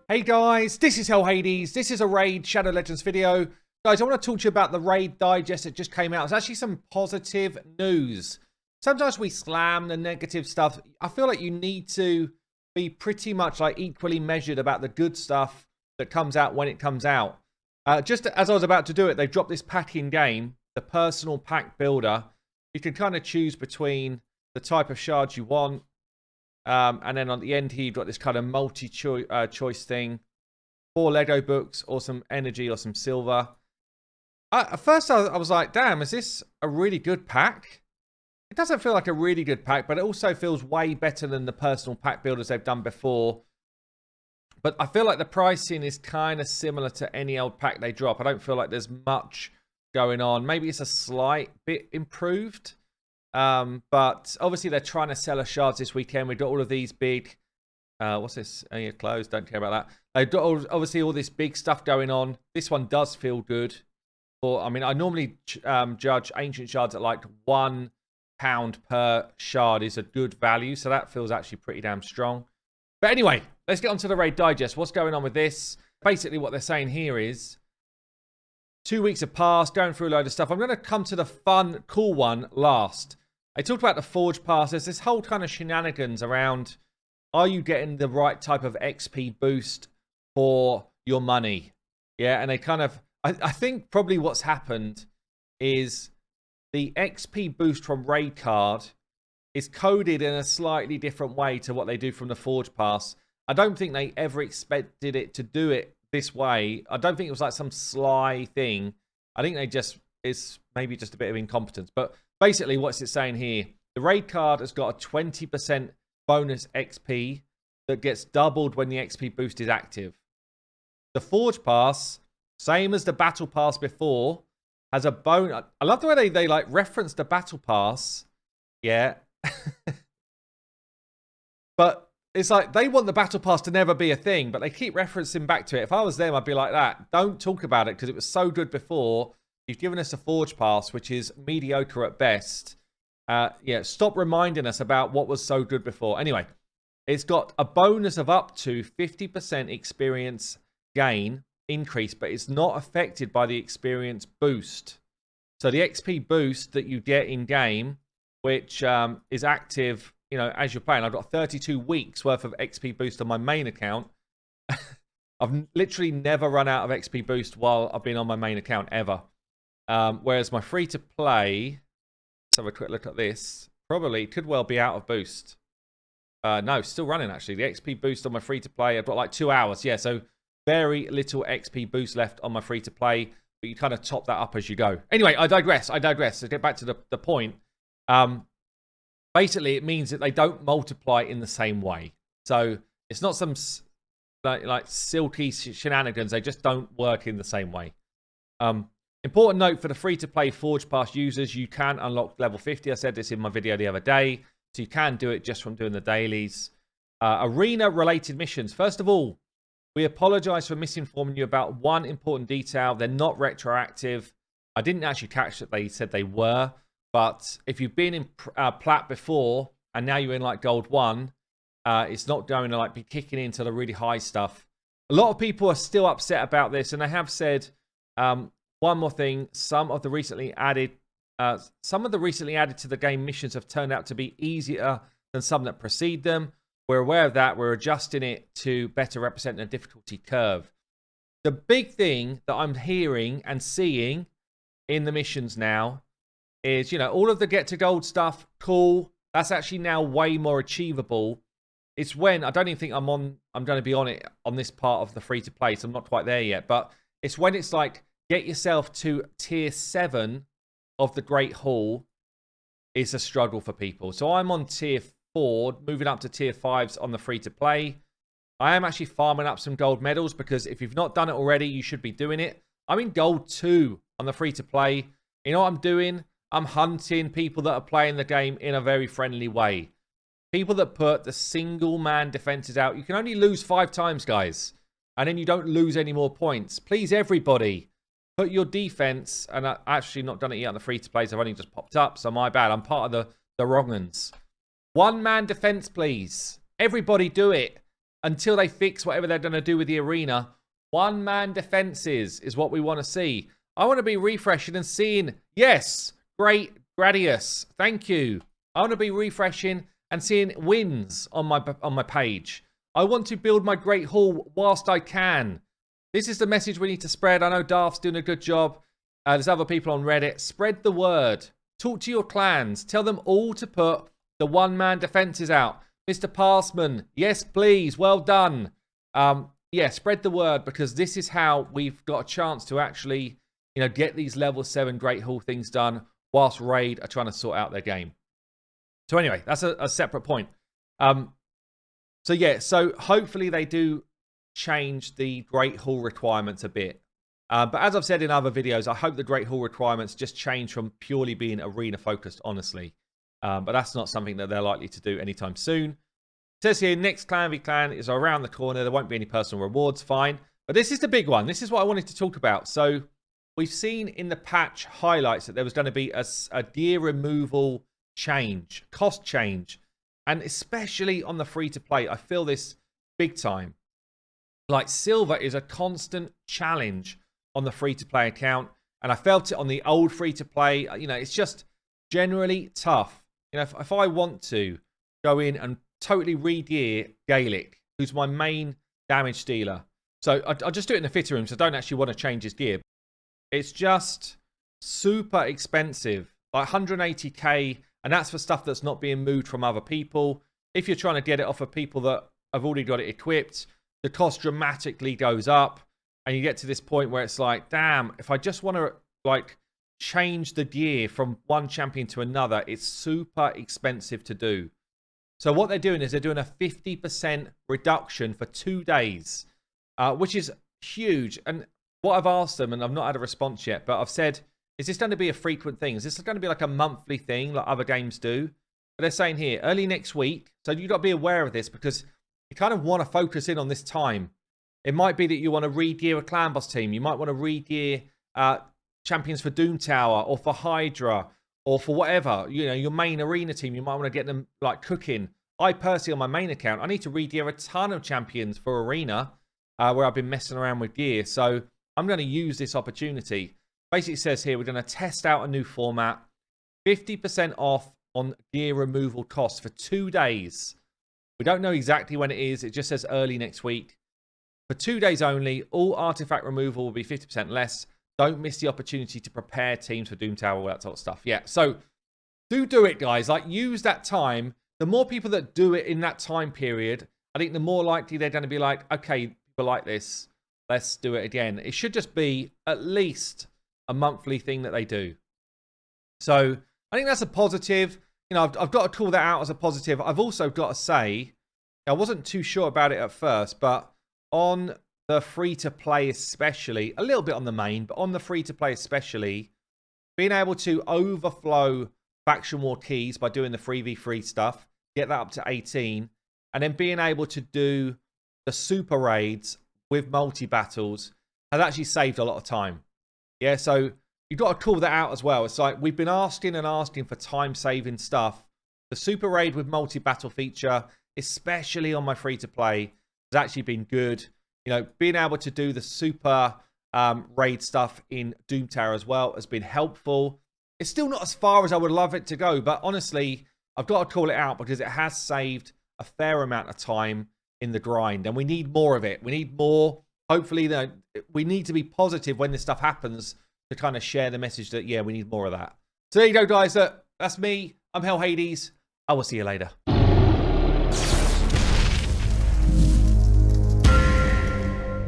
Hey guys, this is Hell Hades. This is a Raid Shadow Legends video. Guys, I want to talk to you about the Raid Digest that just came out. It's actually some positive news. Sometimes we slam the negative stuff. I feel like you need to be pretty much like equally measured about the good stuff that comes out when it comes out. Just as I was about to do it, they dropped this pack in game, the personal pack builder. You can kind of choose between the type of shards you want. And then on the end here, you've got this kind of multi-choice thing. 4 Lego books or some energy or some silver. At first, I was like, damn, is this a really good pack? It doesn't feel like a really good pack, but it also feels way better than the personal pack builders they've done before. But I feel like the pricing is kind of similar to any old pack they drop. I don't feel like there's much going on. Maybe it's a slight bit improved. But obviously they're trying to sell us shards this weekend. We've got all of these big, what's this? Oh, yeah, closed. Don't care about that. They've got obviously all this big stuff going on. This one does feel good. I mean, I normally judge ancient shards at like £1 per shard is a good value. So that feels actually pretty damn strong. But anyway, let's get on to the Raid Digest. What's going on with this? Basically what they're saying here is 2 weeks have passed, going through a load of stuff. I'm going to come to the fun, cool one last. I talked about the Forge Pass. There's this whole kind of shenanigans around, are you getting the right type of XP boost for your money? Yeah, and they kind of, I think probably what's happened is the XP boost from Raid Card is coded in a slightly different way to what they do from the Forge Pass. I don't think they ever expected it to do it this way. I don't think it was like some sly thing. I think it's maybe just a bit of incompetence. But basically, what's it saying here? The Raid Card has got a 20% bonus XP that gets doubled when the XP boost is active. The Forge Pass, same as the Battle Pass before, has a bonus. I love the way they like reference the Battle Pass. Yeah. But it's like they want the Battle Pass to never be a thing, but they keep referencing back to it. If I was them, I'd be like that. Don't talk about it because it was so good before. You've given us a Forge Pass, which is mediocre at best. Yeah, stop reminding us about what was so good before. Anyway, it's got a bonus of up to 50% experience gain increase, but it's not affected by the experience boost. So the XP boost that you get in game, which is active, you know, as you're playing. I've got 32 weeks worth of XP boost on my main account. I've literally never run out of XP boost while I've been on my main account ever. Whereas my free-to-play, let's have a quick look at this, probably could well be out of boost. No, still running, actually. The XP boost on my free-to-play, I've got like 2 hours. Yeah, so very little XP boost left on my free-to-play, but you kind of top that up as you go. Anyway, I digress. To get back to the point. Basically, it means that they don't multiply in the same way. So it's not some like silky shenanigans. They just don't work in the same way. Important note for the free-to-play Forge Pass users, you can unlock level 50. I said this in my video the other day. So you can do it just from doing the dailies. Arena-related missions. First of all, we apologize for misinforming you about one important detail. They're not retroactive. I didn't actually catch that they said they were. But if you've been in Plat before, and now you're in like Gold 1, it's not going to like be kicking into the really high stuff. A lot of people are still upset about this, and they have said, one more thing, some of the recently added to the game missions have turned out to be easier than some that precede them. We're aware of that. We're adjusting it to better represent the difficulty curve. The big thing that I'm hearing and seeing in the missions now is, you know, all of the get to gold stuff, cool. That's actually now way more achievable. It's when, I don't even think I'm going to be on it on this part of the free to play, so I'm not quite there yet. But it's when it's like, get yourself to tier 7 of the Great Hall is a struggle for people. So I'm on tier 4, moving up to tier 5s on the free to play. I am actually farming up some gold medals because if you've not done it already, you should be doing it. I'm in gold 2 on the free to play. You know what I'm doing? I'm hunting people that are playing the game in a very friendly way. People that put the single man defenses out. You can only lose 5 times, guys. And then you don't lose any more points. Please, everybody, put your defense. And I've actually not done it yet on the free-to-plays. I've only just popped up, so my bad. I'm part of the wrong uns. 1 man defense, please. Everybody do it. until they fix whatever they're going to do with the arena, one-man defenses is what we want to see. I want to be refreshing and seeing, yes, great Gradius, thank you. I want to be refreshing and seeing wins on my page. I want to build my Great Hall whilst I can. This is the message we need to spread. I know Darth's doing a good job. There's other people on Reddit. Spread the word. Talk to your clans. Tell them all to put the one-man defenses out. Mr. Passman, yes, please. Well done. Yeah, spread the word, because this is how we've got a chance to actually, you know, get these level 7 Great Hall things done whilst Raid are trying to sort out their game. So anyway, that's a separate point. So yeah, so hopefully they do change the Great Hall requirements a bit. But as I've said in other videos, I hope the Great Hall requirements just change from purely being arena focused, honestly. But that's not something that they're likely to do anytime soon. It says here, next Clan v Clan is around the corner. There won't be any personal rewards, fine. But this is the big one. This is what I wanted to talk about. So we've seen in the patch highlights that there was going to be a gear removal change, cost change. And especially on the free-to-play, I feel this big time. Like, silver is a constant challenge on the free-to-play account. And I felt it on the old free-to-play. You know, it's just generally tough. You know, if I want to go in and totally re-gear Gaelic, who's my main damage dealer. So I'll just do it in the fitter room, so I don't actually want to change his gear. It's just super expensive. Like 180k, and that's for stuff that's not being moved from other people. If you're trying to get it off of people that have already got it equipped, the cost dramatically goes up. And you get to this point where it's like, damn, if I just want to like change the gear from one champion to another, it's super expensive to do. So what they're doing is they're doing a 50% reduction for 2 days, which is huge. And what I've asked them, and I've not had a response yet, but I've said, is this going to be a frequent thing? Is this going to be like a monthly thing like other games do? But they're saying here, early next week. So you've got to be aware of this, because you kind of want to focus in on this time. It might be that you want to re-gear a clan boss team. You might want to re-gear champions for Doom Tower or for Hydra or for whatever. You know, your main arena team, you might want to get them like cooking. I personally, on my main account, I need to re-gear a ton of champions for arena where I've been messing around with gear. So I'm going to use this opportunity. Basically it says here, we're going to test out a new format. 50% off on gear removal costs for 2 days. We don't know exactly when it is. It just says early next week. For 2 days only, all artifact removal will be 50% less. Don't miss the opportunity to prepare teams for Doom Tower, all that sort of stuff. Yeah, so do it, guys. Like, use that time. The more people that do it in that time period, I think the more likely they're going to be like, okay, people like this, let's do it again. It should just be at least a monthly thing that they do. So I think that's a positive. You know, I've got to call that out as a positive. I've also got to say, I wasn't too sure about it at first, but on the free-to-play especially, a little bit on the main, but on the free-to-play especially, being able to overflow faction war keys by doing the 3v3 stuff, get that up to 18, and then being able to do the super raids with multi-battles has actually saved a lot of time. Yeah, so you've got to call that out as well. It's like we've been asking and asking for time-saving stuff. The super raid with multi-battle feature, especially on my free-to-play, has actually been good. You know, being able to do the super raid stuff in Doom Tower as well has been helpful. It's still not as far as I would love it to go, but honestly, I've got to call it out because it has saved a fair amount of time in the grind, and we need more of it. We need more. Hopefully, we need to be positive when this stuff happens to kind of share the message that, yeah, we need more of that. So there you go, guys. That's me. I'm Hell Hades. I will see you later.